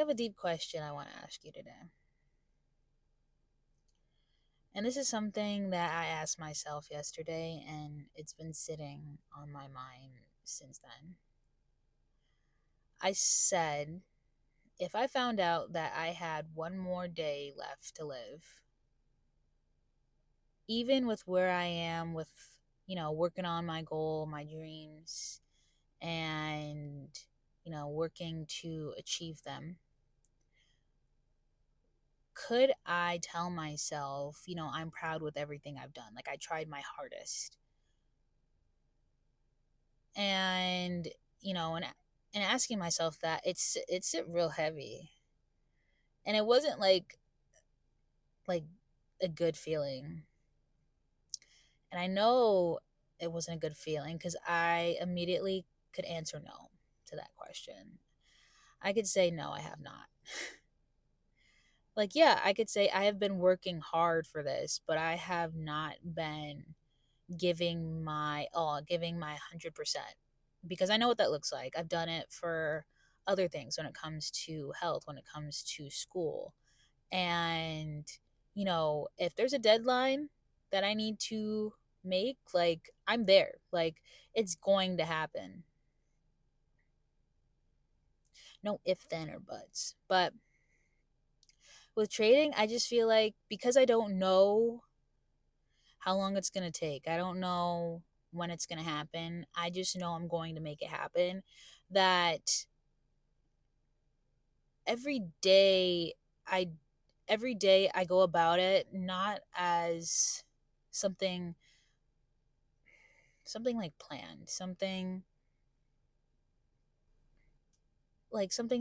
have a deep question I want to ask you today. And this is something that I asked myself yesterday, and it's been sitting on my mind since then. I said, if I found out that I had one more day left to live, even with where I am with, working on my goal, my dreams, and, working to achieve them, could I tell myself, I'm proud with everything I've done? Like I tried my hardest. And, and asking myself that it's real heavy. And it wasn't like a good feeling. And I know it wasn't a good feeling cuz I immediately could answer no to that question. I could say no, I have not. Like yeah, I could say I have been working hard for this, but I have not been giving my 100%, because I know what that looks like. I've done it for other things when it comes to health, when it comes to school. And, if there's a deadline that I need to make, like, I'm there. Like, it's going to happen. No if, then, or buts. But with trading, I just feel like because I don't know how long it's going to take. I don't know when it's going to happen. I just know I'm going to make it happen. That every day I every day I go about it not as something something like planned, something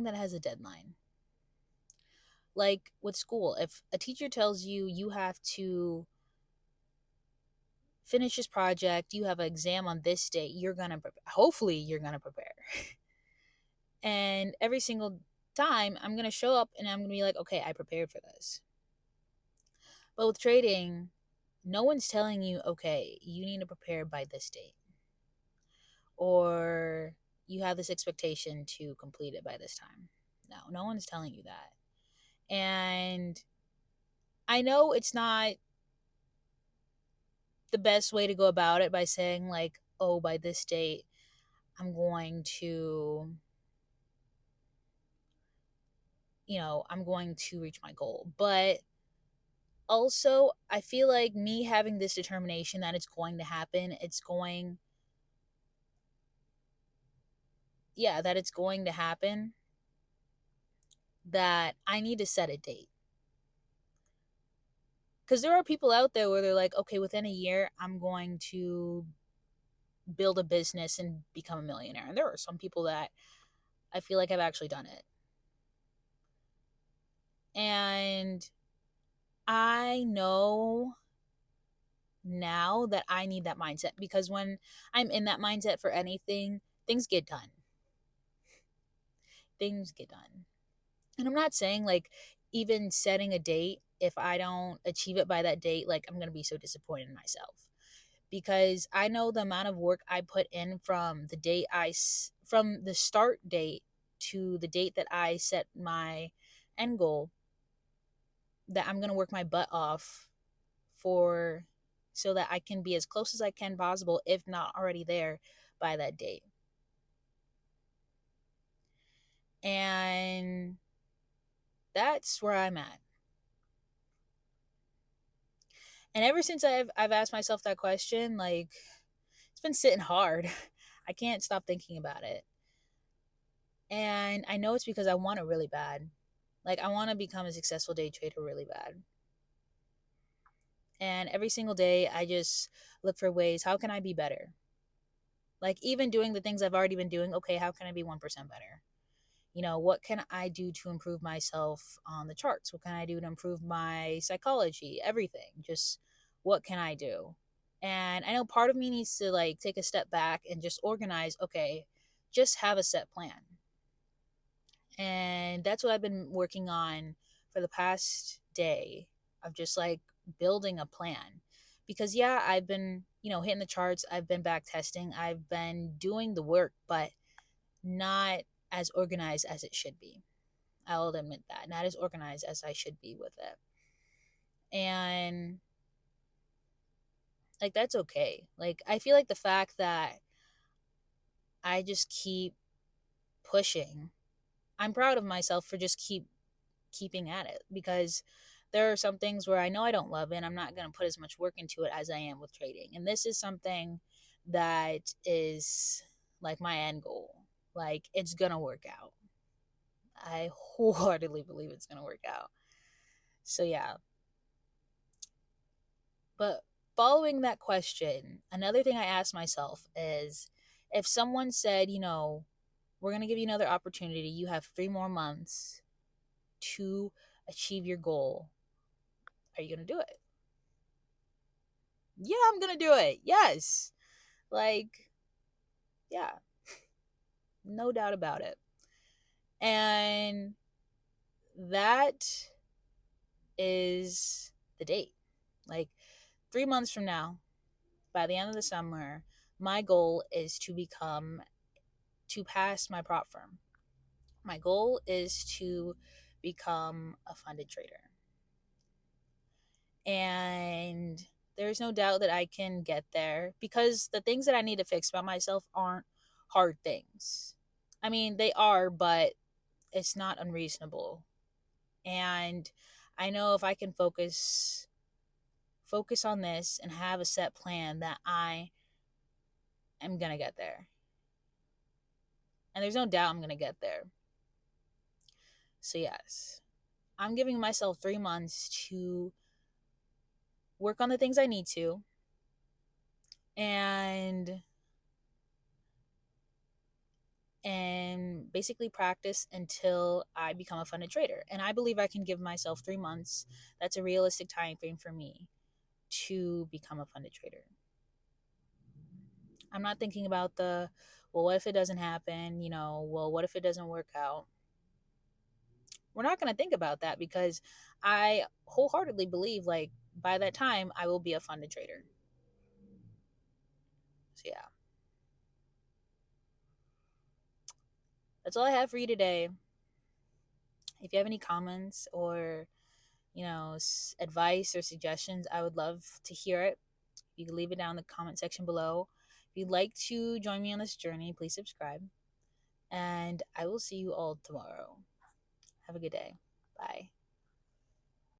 that has a deadline. Like with school, if a teacher tells you you have to finish this project, you have an exam on this date, hopefully you're going to prepare. And every single time I'm going to show up and I'm going to be like, okay, I prepared for this. But with trading, no one's telling you, okay, you need to prepare by this date, or you have this expectation to complete it by this time. No one's telling you that. And I know it's not the best way to go about it by saying, like, oh, by this date, I'm going to, I'm going to reach my goal. But also, I feel like me having this determination that it's going to happen, that it's going to happen, that I need to set a date. Because there are people out there where they're like, okay, within a year, I'm going to build a business and become a millionaire. And there are some people that I feel like have actually done it. And I know now that I need that mindset, because when I'm in that mindset for anything, things get done. Things get done. And I'm not saying like even setting a date, if I don't achieve it by that date, like I'm going to be so disappointed in myself, because I know the amount of work I put in from the start date to the date that I set my end goal, that I'm going to work my butt off for, so that I can be as close as I can possible, if not already there by that date. And that's where I'm at. And ever since I've asked myself that question, like, it's been sitting hard. I can't stop thinking about it. And I know it's because I want it really bad. Like, I want to become a successful day trader really bad. And every single day, I just look for ways, how can I be better? Like, even doing the things I've already been doing, okay, how can I be 1% better? What can I do to improve myself on the charts? What can I do to improve my psychology? Everything. Just what can I do? And I know part of me needs to like take a step back and just organize, okay, just have a set plan. And that's what I've been working on for the past day, of just like building a plan. Because yeah, I've been, hitting the charts, I've been back testing, I've been doing the work, but not as organized as it should be. I'll admit that. Not as organized as I should be with it. And like that's okay. Like I feel like the fact that I just keep pushing, I'm proud of myself for just keeping at it, because there are some things where I know I don't love it and I'm not going to put as much work into it as I am with trading. And this is something that is like my end goal. Like it's going to work out. I wholeheartedly believe it's going to work out. So yeah. But following that question, another thing I asked myself is, if someone said, we're going to give you another opportunity, you have 3 more months to achieve your goal, are you going to do it? Yeah, I'm going to do it. Yes. Like, yeah, no doubt about it. And that is the date. Like 3 months from now, by the end of the summer, my goal is to pass my prop firm. My goal is to become a funded trader. And there's no doubt that I can get there, because the things that I need to fix about myself aren't hard things. I mean, they are, but it's not unreasonable. And I know if I can focus on this and have a set plan, that I am going to get there. And there's no doubt I'm going to get there. So yes, I'm giving myself 3 months to work on the things I need to, and basically practice until I become a funded trader. And I believe I can give myself 3 months. That's a realistic time frame for me to become a funded trader. I'm not thinking about well, what if it doesn't happen? Well, what if it doesn't work out? We're not going to think about that, because I wholeheartedly believe, like, by that time, I will be a funded trader. So, yeah. That's all I have for you today. If you have any comments or, advice or suggestions, I would love to hear it. You can leave it down in the comment section below. If you'd like to join me on this journey, please subscribe. And I will see you all tomorrow. Have a good day. Bye.